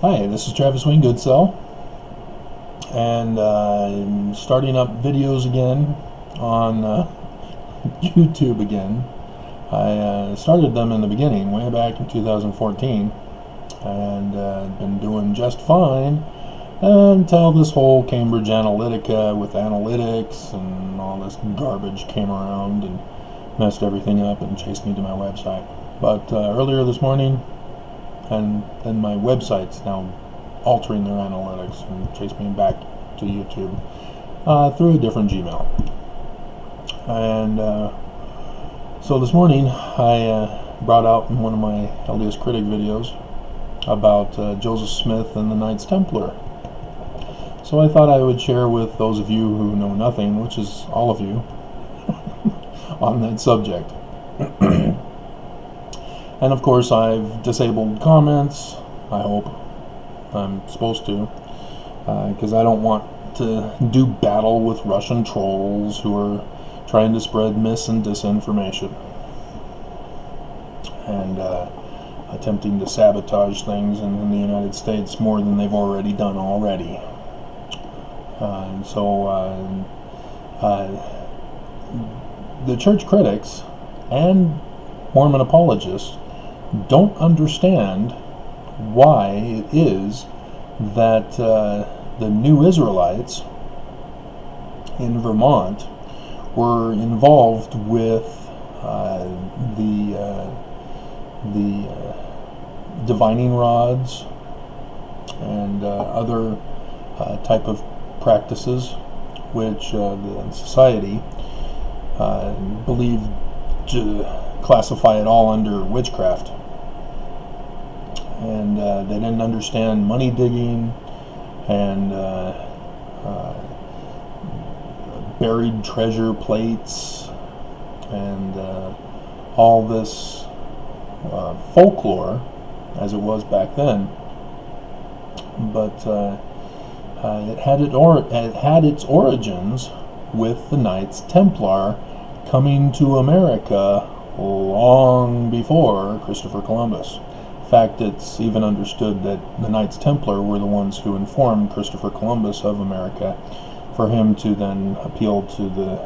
Hi, this is Travis Wayne Goodsell, and I'm starting up videos again on YouTube again. I started them in the beginning, way back in 2014, and been doing just fine until this whole Cambridge Analytica with analytics and all this garbage came around and messed everything up and chased me to my website. But earlier this morning, and then my website's now altering their analytics and chased me back to YouTube through a different Gmail. And so this morning I brought out in one of my LDS Critic videos about Joseph Smith and the Knights Templar. So I thought I would share with those of you who know nothing, which is all of you, on that subject. And of course I've disabled comments. I hope I'm supposed to, because I don't want to do battle with Russian trolls who are trying to spread mis and disinformation and attempting to sabotage things in the United States more than they've already done already. And so the church critics and Mormon apologists don't understand why it is that the new Israelites in Vermont were involved with the divining rods and other type of practices which the society believed to classify it all under witchcraft. And they didn't understand money digging and buried treasure plates and all this folklore as it was back then. But it had its origins with the Knights Templar coming to America long before Christopher Columbus. In fact, it's even understood that the Knights Templar were the ones who informed Christopher Columbus of America for him to then appeal to the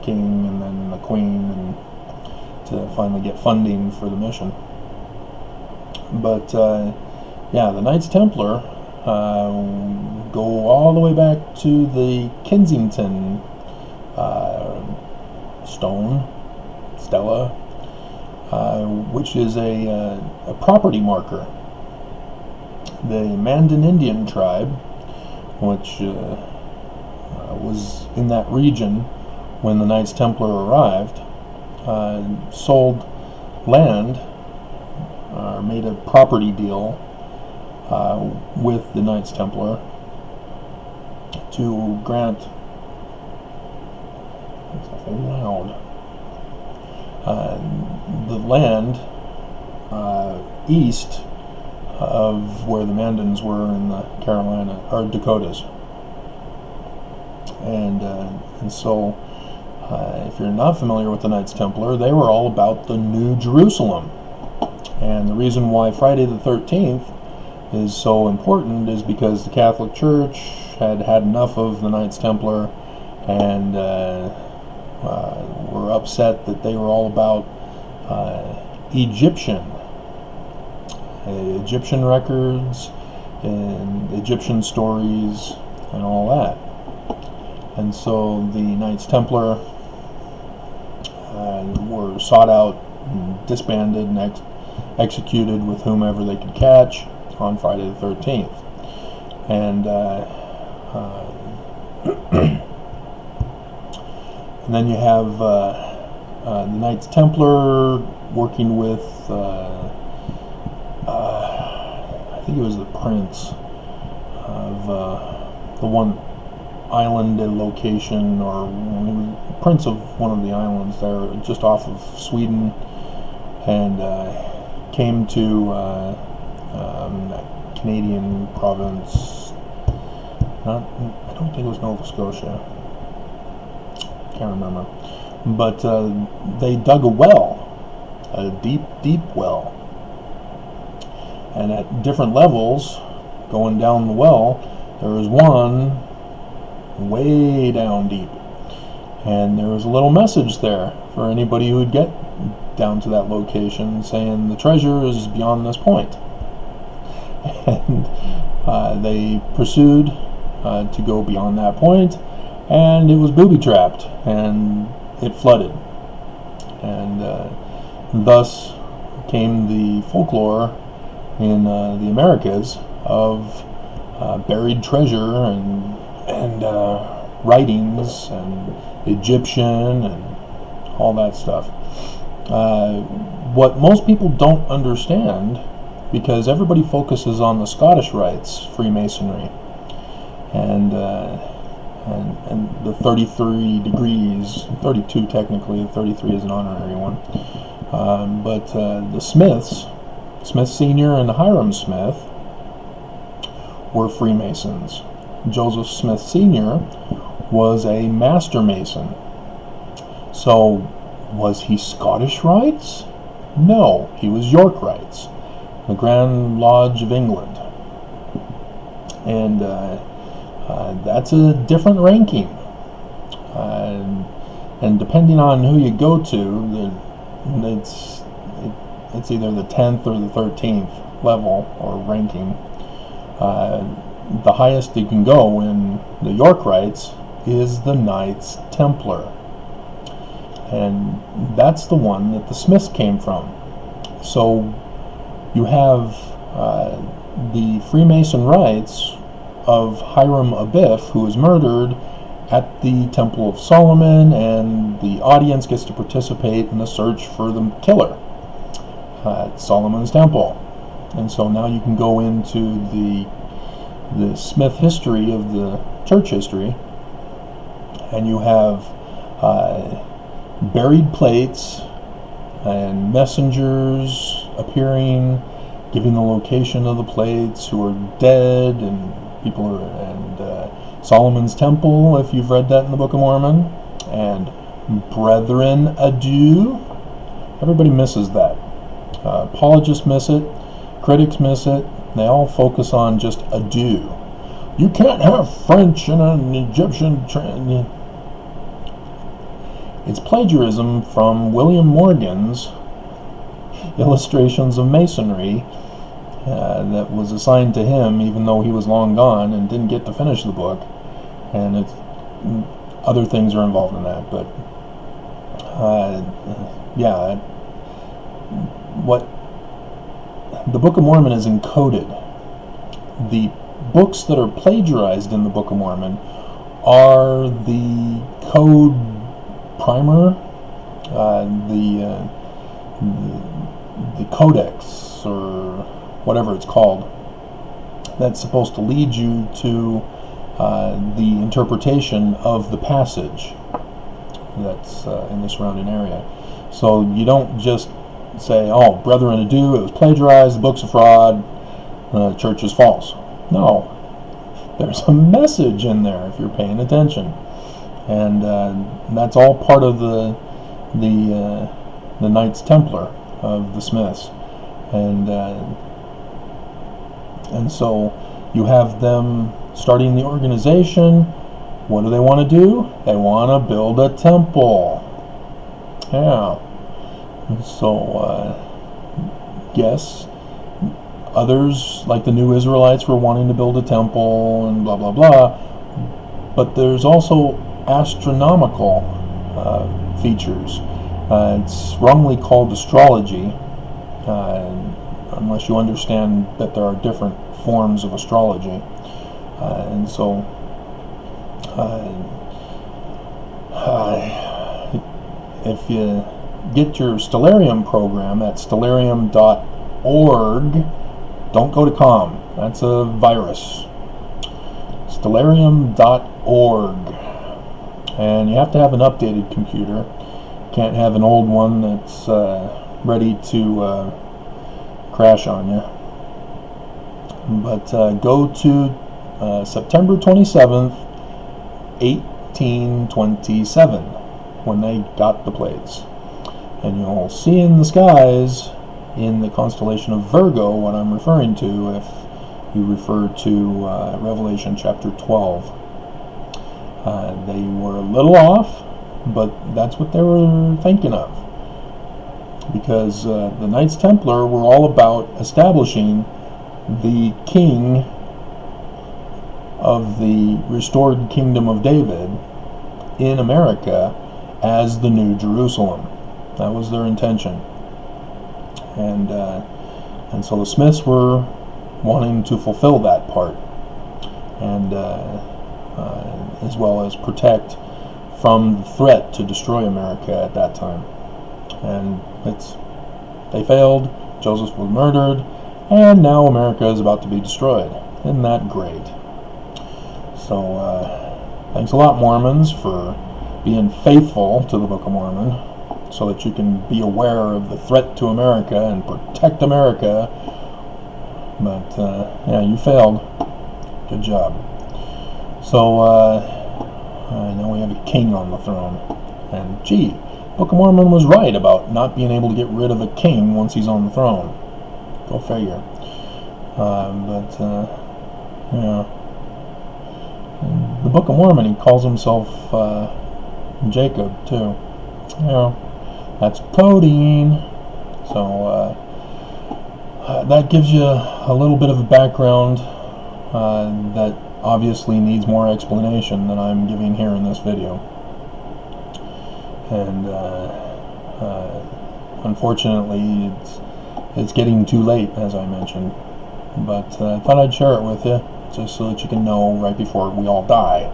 king and then the queen and to finally get funding for the mission. But yeah, the Knights Templar go all the way back to the Kensington stela, which is a property marker. The Mandan Indian tribe, which was in that region when the Knights Templar arrived, sold land, or made a property deal with the Knights Templar to grant, it's awful loud, the land east of where the Mandans were in the Carolina or Dakotas, and so if you're not familiar with the Knights Templar, they were all about the New Jerusalem. And the reason why Friday the 13th is so important is because the Catholic Church had had enough of the Knights Templar and were upset that they were all about Egyptian records and Egyptian stories and all that. And so the Knights Templar were sought out and disbanded and executed with whomever they could catch on Friday the 13th. And and then you have the Knights Templar working with I think it was the prince of the one island location, or prince of one of the islands there just off of Sweden, and came to that Canadian province. I don't think it was Nova Scotia. Can't remember. But they dug a well, a deep, deep well. And at different levels, going down the well, there was one way down deep. And there was a little message there for anybody who would get down to that location saying the treasure is beyond this point. And they pursued to go beyond that point, and it was booby-trapped, and it flooded. And thus came the folklore in the Americas of buried treasure and writings and Egyptian and all that stuff. What most people don't understand, because everybody focuses on the Scottish rites, Freemasonry, and the 33 degrees, 32 technically, 33 is an honorary one. But the Smith Senior and Hiram Smith were Freemasons. Joseph Smith Senior was a Master Mason. So, was he Scottish Rites? No, he was York Rites, the Grand Lodge of England. And that's a different ranking. And depending on who you go to, it's either the 10th or the 13th level or ranking. The highest you can go in the York Rites is the Knights Templar. And that's the one that the Smiths came from. So you have the Freemason rites of Hiram Abiff, who was murdered at the Temple of Solomon, and the audience gets to participate in the search for the killer at Solomon's Temple. And so now you can go into the Smith history of the church history, and you have buried plates and messengers appearing, giving the location of the plates, who are dead, and people are, and Solomon's Temple, if you've read that in the Book of Mormon, and Brethren Adieu. Everybody misses that. Apologists miss it, critics miss it. They all focus on just adieu. You can't have French in an Egyptian It's plagiarism from William Morgan's Illustrations of Masonry that was assigned to him, even though he was long gone and didn't get to finish the book. And other things are involved in that, but yeah, what the Book of Mormon is encoded. The books that are plagiarized in the Book of Mormon are the code primer, the codex, or whatever it's called, that's supposed to lead you to the interpretation of the passage that's in the surrounding area. So you don't just say, oh, Brethren Adieu, it was plagiarized, the book's a fraud, the church is false. No, there's a message in there if you're paying attention, and that's all part of the Knights Templar of the Smiths, and so you have them starting the organization. What do they want to do? They want to build a temple. Yeah. And so, yes, others, like the New Israelites, were wanting to build a temple and blah, blah, blah. But there's also astronomical features. It's wrongly called astrology, unless you understand that there are different forms of astrology. And so, if you get your Stellarium program at stellarium.org, don't go to .com. That's a virus. Stellarium.org. And you have to have an updated computer. Can't have an old one that's ready to crash on you. But go to September 27th, 1827, when they got the plates. And you'll see in the skies, in the constellation of Virgo, what I'm referring to, if you refer to Revelation chapter 12. They were a little off, but that's what they were thinking of. Because the Knights Templar were all about establishing the king of the restored kingdom of David in America as the New Jerusalem. That was their intention. And so the Smiths were wanting to fulfill that part, and as well as protect from the threat to destroy America at that time. And they failed. Joseph was murdered, and now America is about to be destroyed. Isn't that great? So thanks a lot, Mormons, for being faithful to the Book of Mormon, so that you can be aware of the threat to America and protect America. But yeah, you failed. Good job. So now we have a king on the throne. And gee, Book of Mormon was right about not being able to get rid of a king once he's on the throne. Go figure. Yeah. In the Book of Mormon, he calls himself Jacob too. That's coding. So that gives you a little bit of a background that obviously needs more explanation than I'm giving here in this video. And unfortunately, it's getting too late, as I mentioned. But I thought I'd share it with you, just so that you can know right before we all die.